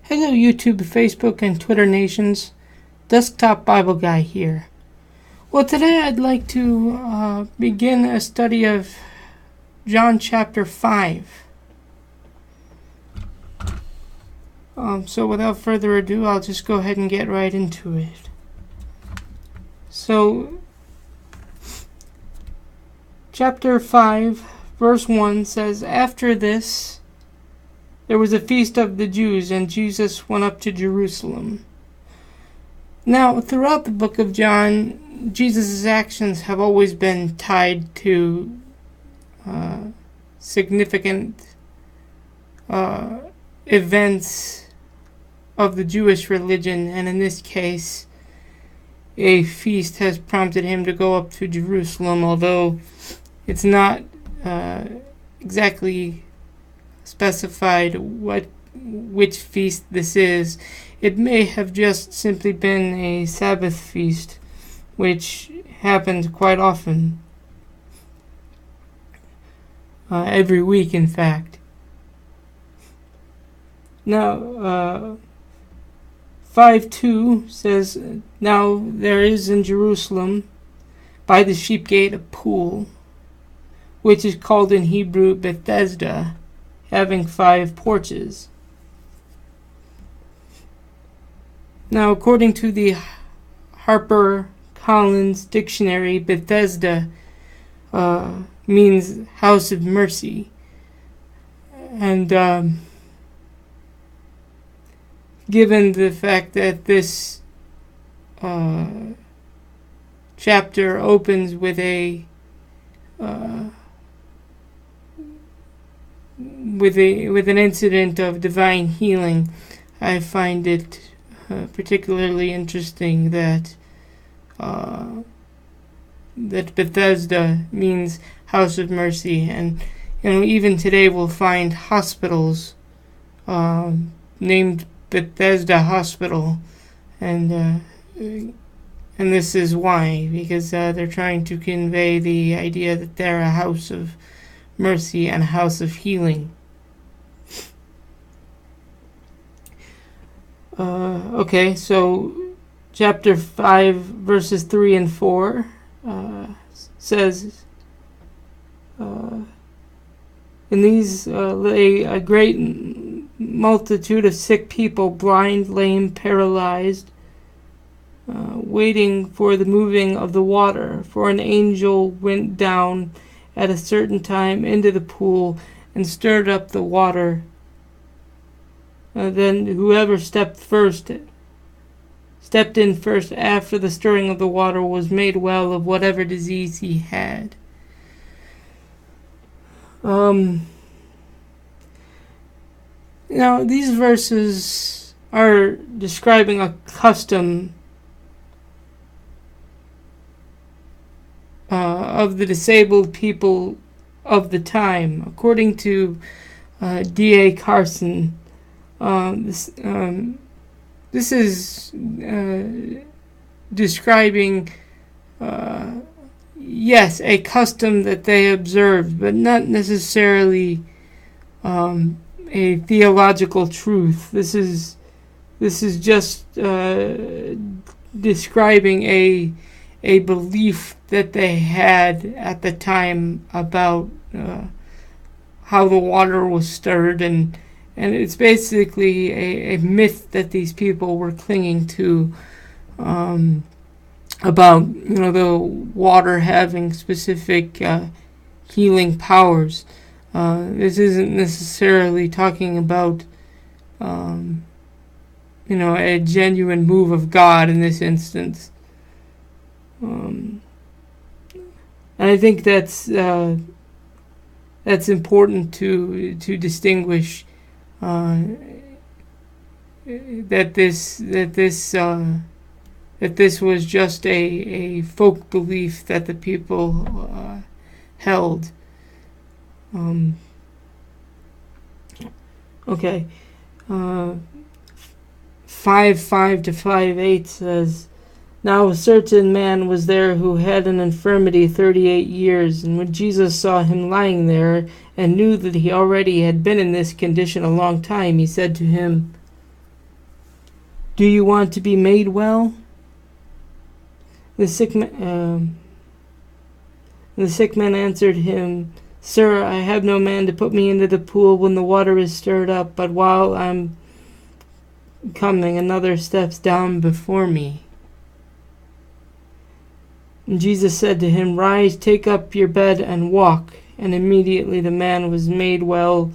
Hello YouTube, Facebook, and Twitter nations. Desktop Bible Guy here. Well, today I'd like to begin a study of John chapter 5. So without further ado, I'll just go ahead and get right into it. So, chapter 5, verse 1 says, "After this, there was a feast of the Jews, and Jesus went up to Jerusalem." Now, throughout the book of John, Jesus' actions have always been tied to significant events of the Jewish religion, and in this case, a feast has prompted him to go up to Jerusalem, although it's not exactly specified which feast this is. It may have just simply been a Sabbath feast, which happens quite often, every week in fact. Now 5:2 says, "Now there is in Jerusalem by the sheep gate a pool, which is called in Hebrew Bethesda, having 5 porches." Now, according to the Harper dictionary, Bethesda means house of mercy. And given the fact that this chapter opens with an incident of divine healing, I find it particularly interesting that Bethesda means house of mercy. And even today we'll find hospitals named Bethesda Hospital, and this is why, because they're trying to convey the idea that they're a house of mercy and a house of healing. Okay, so chapter 5 verses 3 and 4 says, "In these lay a great multitude of sick people, blind, lame, paralyzed, waiting for the moving of the water. For an angel went down at a certain time into the pool and stirred up the water. Then whoever stepped in first after the stirring of the water was made well of whatever disease he had." Now, these verses are describing a custom of the disabled people of the time. According to D.A. Carson, this is describing, yes, a custom that they observed, but not necessarily a theological truth. This is just describing a belief that they had at the time about how the water was stirred, and it's basically a myth that these people were clinging to about the water having specific healing powers. This isn't necessarily talking about a genuine move of God in this instance. And I think that's important to distinguish that this was just a folk belief that the people held. Okay. 5:5 to 5:8 says, "Now a certain man was there who had an infirmity 38 years, and when Jesus saw him lying there and knew that he already had been in this condition a long time, he said to him, Do you want to be made well? The sick man answered him, Sir, I have no man to put me into the pool when the water is stirred up, but while I'm coming, another steps down before me. And Jesus said to him, Rise, take up your bed and walk. And immediately the man was made well,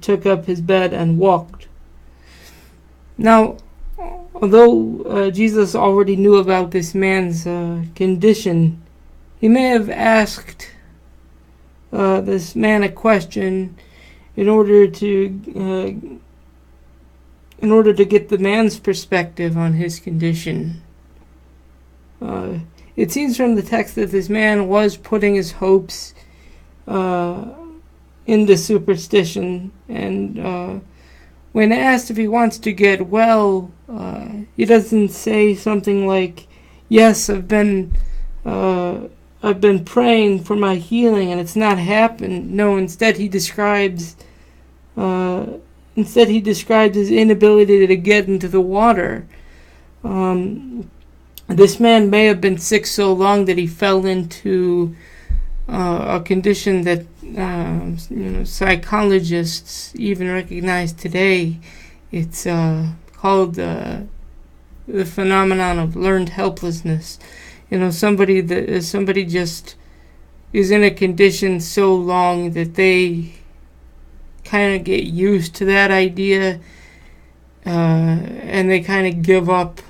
took up his bed and walked. Now, although Jesus already knew about this man's condition, he may have asked this man a question in order to get the man's perspective on his condition. It seems from the text that this man was putting his hopes into superstition, and when asked if he wants to get well, he doesn't say something like, "Yes, I've been praying for my healing, and it's not happened." No, instead he describes his inability to get into the water. This man may have been sick so long that he fell into a condition that psychologists even recognize today. It's called the phenomenon of learned helplessness. Somebody just is in a condition so long that they kind of get used to that idea, and they kind of give up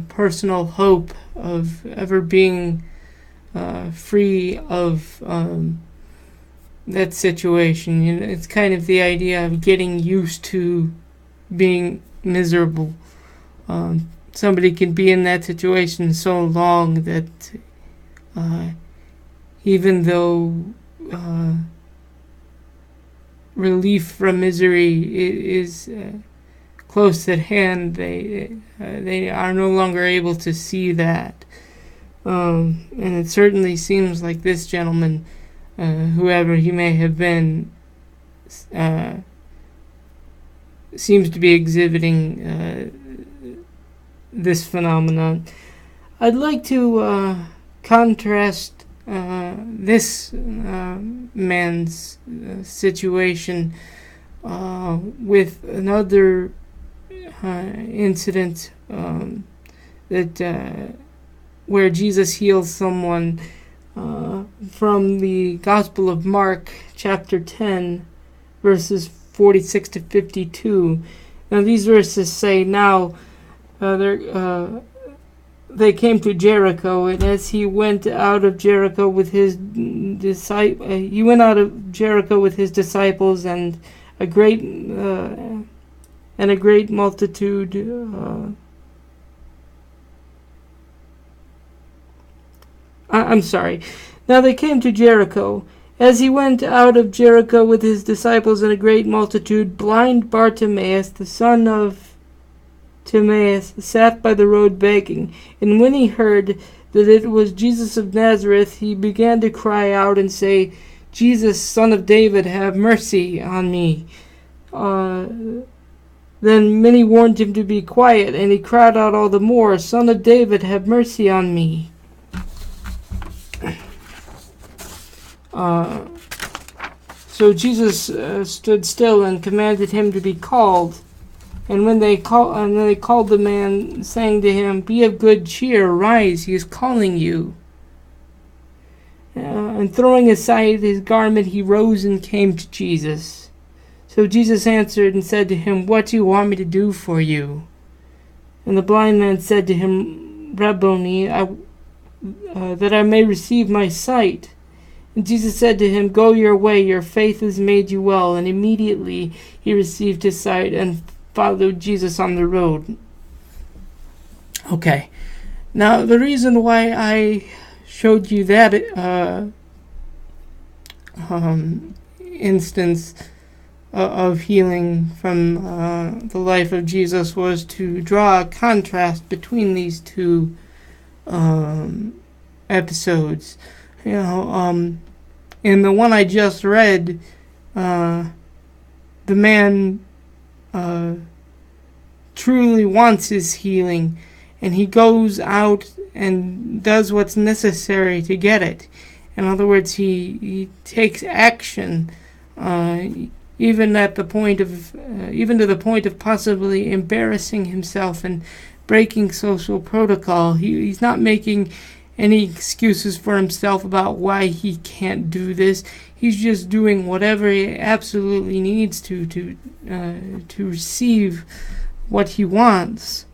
personal hope of ever being free of that situation. It's kind of the idea of getting used to being miserable. Somebody can be in that situation so long that even though relief from misery is close at hand, they are no longer able to see that. And it certainly seems like this gentleman, whoever he may have been, seems to be exhibiting this phenomenon. I'd like to contrast this man's situation with another incident where Jesus heals someone from the Gospel of Mark, chapter 10, verses 46 to 52. Now these verses say, Now they came to Jericho, and as he went out of Jericho with his disciples and a great multitude. Now they came to Jericho. As he went out of Jericho with his disciples and a great multitude, blind Bartimaeus, the son of Timaeus, sat by the road begging. And when he heard that it was Jesus of Nazareth, he began to cry out and say, Jesus, Son of David, have mercy on me. Then many warned him to be quiet, and he cried out all the more, Son of David, have mercy on me. So Jesus stood still and commanded him to be called. And when they called the man, saying to him, Be of good cheer, rise, he is calling you. And throwing aside his garment, he rose and came to Jesus. So Jesus answered and said to him, What do you want me to do for you? And the blind man said to him, Rabboni, that I may receive my sight. And Jesus said to him, Go your way, your faith has made you well. And immediately he received his sight and followed Jesus on the road. Okay. Now, the reason why I showed you that instance of healing from the life of Jesus was to draw a contrast between these two episodes. In the one I just read, the man truly wants his healing, and he goes out and does what's necessary to get it. In other words, he takes action, even to the point of possibly embarrassing himself and breaking social protocol. He's not making any excuses for himself about why he can't do this. He's just doing whatever he absolutely needs to receive what he wants.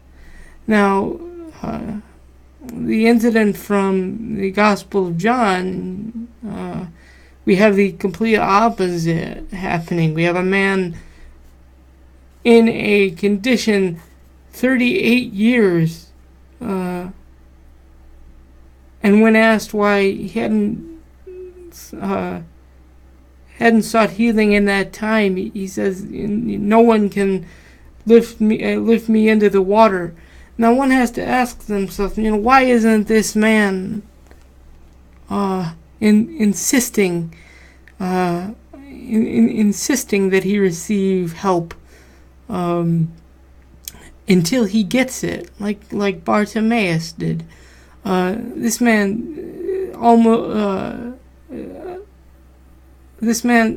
Now, the incident from the Gospel of John, we have the complete opposite happening. We have a man in a condition 38 years, and when asked why he hadn't sought healing in that time, he says, "No one can lift me into the water." Now one has to ask themselves, why isn't this man insisting that he receive help until he gets it, like Bartimaeus did. This man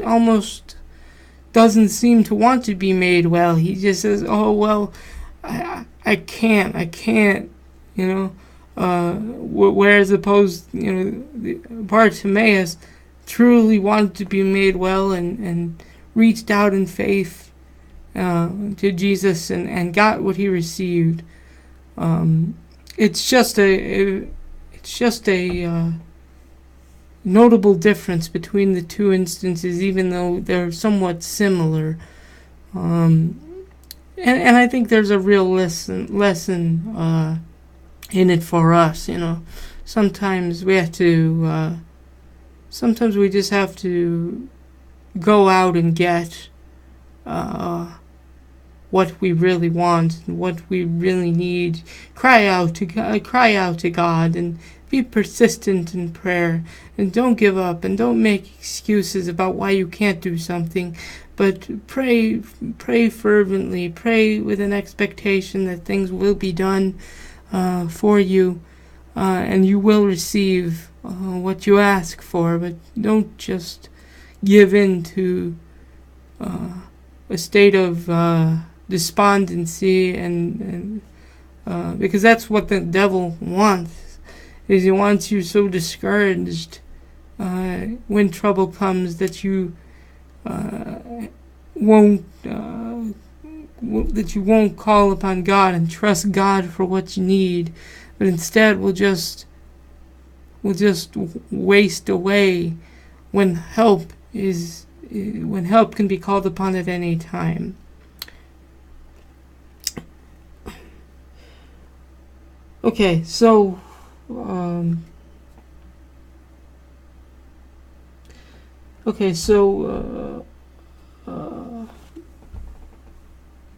almost doesn't seem to want to be made well. He just says, "Oh well, I can't," whereas opposed, Bartimaeus truly wanted to be made well and reached out in faith to Jesus and got what he received. It's just a notable difference between the two instances, even though they're somewhat similar. And I think there's a real lesson in it for us. Sometimes we just have to go out and get what we really want, what we really need. Cry out to God, and be persistent in prayer, and don't give up, and don't make excuses about why you can't do something, but pray fervently, pray with an expectation that things will be done for you, and you will receive what you ask for. But don't just give in to a state of despondency, and because that's what the devil wants. Is he wants you so discouraged when trouble comes that you won't call upon God and trust God for what you need, but instead will just waste away when help can be called upon at any time. Okay, so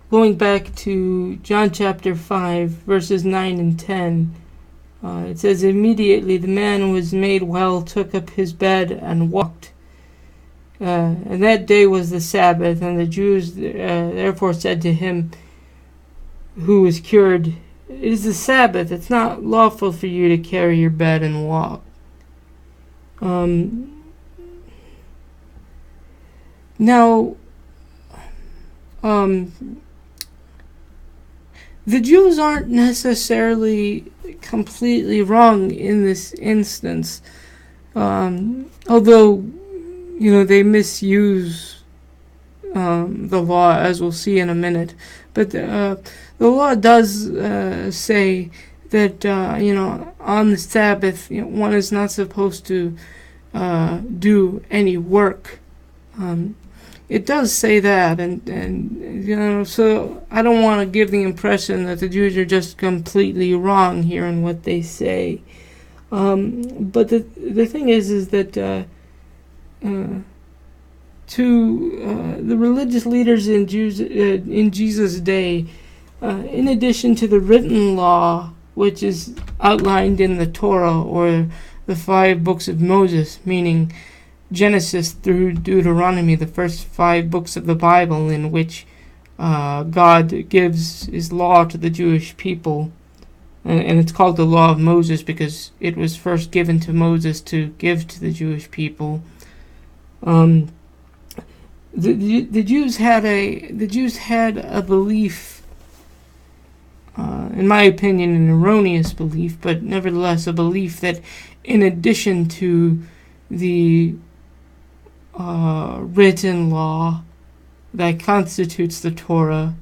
going back to John chapter 5, verses 9 and 10, it says, "Immediately the man was made well, took up his bed, and walked. And that day was the Sabbath, and the Jews therefore said to him who was cured, 'It is the Sabbath, it's not lawful for you to carry your bed and walk.'" Now, the Jews aren't necessarily completely wrong in this instance, although, they misuse the law, as we'll see in a minute. But the law does say that, on the Sabbath, one is not supposed to do any work. It does say that, and so I don't want to give the impression that the Jews are just completely wrong here in what they say. But the thing is that to the religious leaders in Jesus' day, in addition to the written law, which is outlined in the Torah, or the 5 books of Moses, meaning Genesis through Deuteronomy, the first 5 books of the Bible, in which God gives his law to the Jewish people, and it's called the law of Moses because it was first given to Moses to give to the Jewish people. The Jews had a belief, in my opinion, an erroneous belief, but nevertheless a belief that in addition to the written law that constitutes the Torah,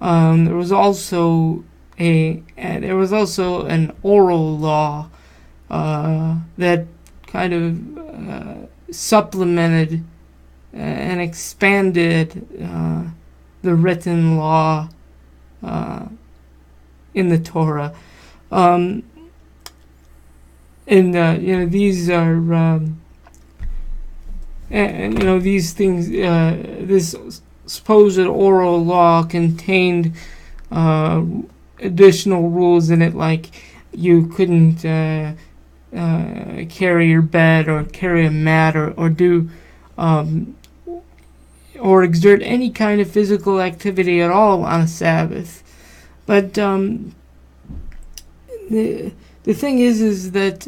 there was also an oral law that kind of supplemented and expanded the written law in the Torah. These are these things. This supposed oral law contained additional rules in it, like you couldn't carry your bed or carry a mat or do or exert any kind of physical activity at all on a Sabbath. But the thing is that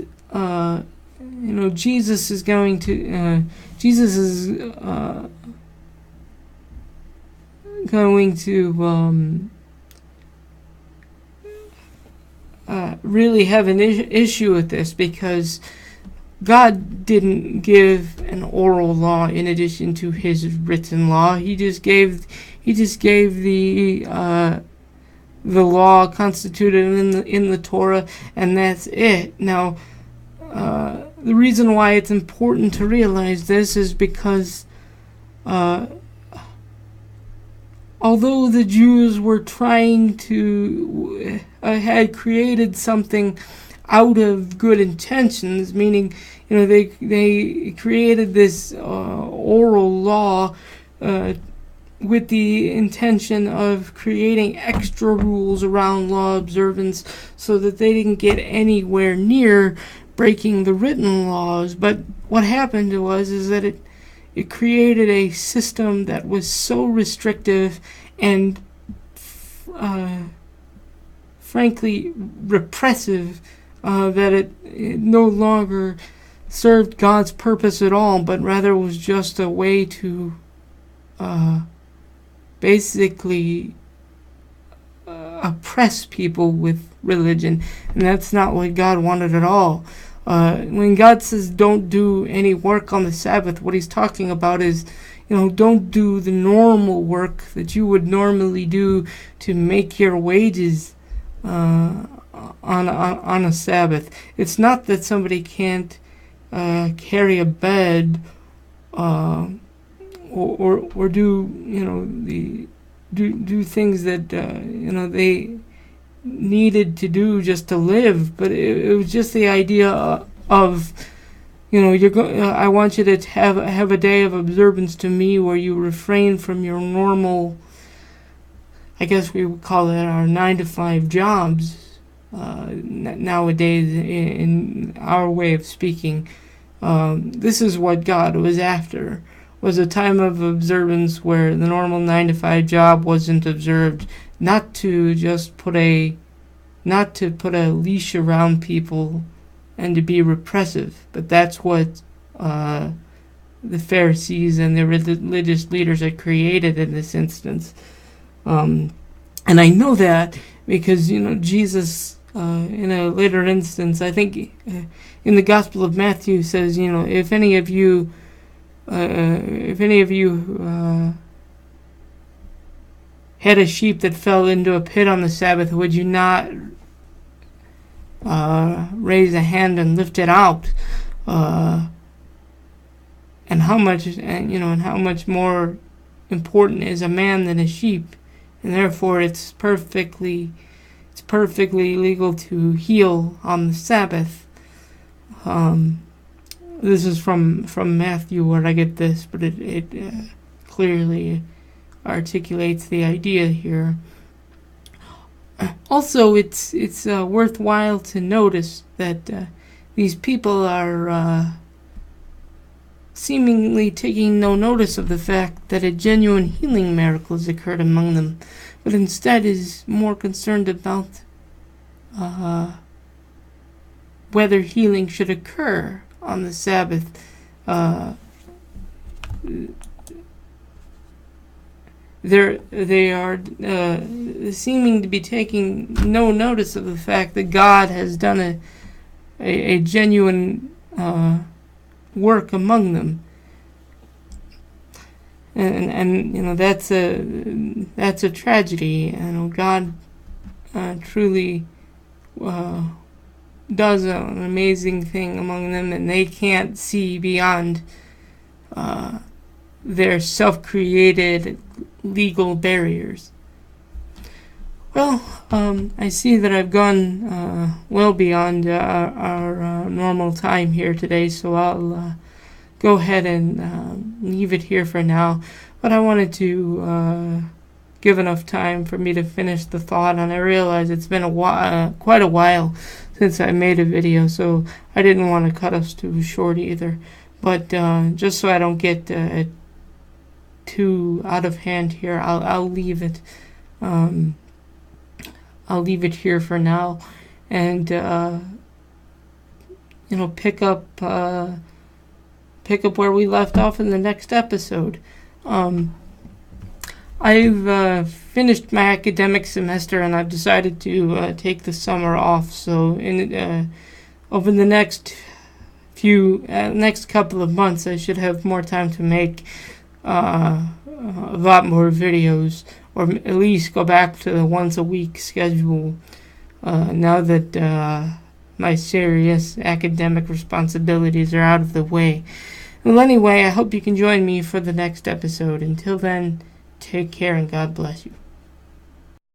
Jesus is going to really have an issue with this, because God didn't give an oral law in addition to his written law. He just gave the law constituted in the Torah, and that's it. Now, the reason why it's important to realize this is because although the Jews were trying to had created something out of good intentions, meaning they created this oral law with the intention of creating extra rules around law observance so that they didn't get anywhere near breaking the written laws. But what happened is that it created a system that was so restrictive and frankly repressive that it no longer served God's purpose at all, but rather was just a way to basically oppress people with religion, and that's not what God wanted at all. When God says don't do any work on the Sabbath, what he's talking about is, don't do the normal work that you would normally do to make your wages on a Sabbath. It's not that somebody can't carry a bed or do do things that they needed to do just to live, but it was just the idea of I want you to have a day of observance to me where you refrain from your normal, I guess we would call it our 9-to-5 jobs nowadays in our way of speaking. This is what God was after, was a time of observance where the normal 9-to-5 job wasn't observed, not to put a leash around people and to be repressive. But that's what the Pharisees and the religious leaders had created in this instance. And I know that because Jesus in a later instance, I think in the Gospel of Matthew, says, if any of you had a sheep that fell into a pit on the Sabbath, would you not raise a hand and lift it out? And how much more important is a man than a sheep? And therefore, it's perfectly legal to heal on the Sabbath. This is from Matthew where I get this, but it clearly articulates the idea here. Also, it's worthwhile to notice that these people are seemingly taking no notice of the fact that a genuine healing miracle has occurred among them, but instead is more concerned about whether healing should occur on the Sabbath. They are seeming to be taking no notice of the fact that God has done a genuine work among them, and that's a tragedy. God truly does an amazing thing among them, and they can't see beyond their self-created legal barriers. Well, I see that I've gone well beyond our normal time here today, so I'll go ahead and leave it here for now. But I wanted to give enough time for me to finish the thought, and I realize it's been quite a while since I made a video, so I didn't want to cut us too short either. But just so I don't get too out of hand here, I'll leave it. I'll leave it here for now, and pick up where we left off in the next episode. I've finished my academic semester, and I've decided to take the summer off. So over the next couple of months, I should have more time to make a lot more videos, or at least go back to the once a week schedule, now that my serious academic responsibilities are out of the way. Well, anyway, I hope you can join me for the next episode. Until then, take care and God bless you.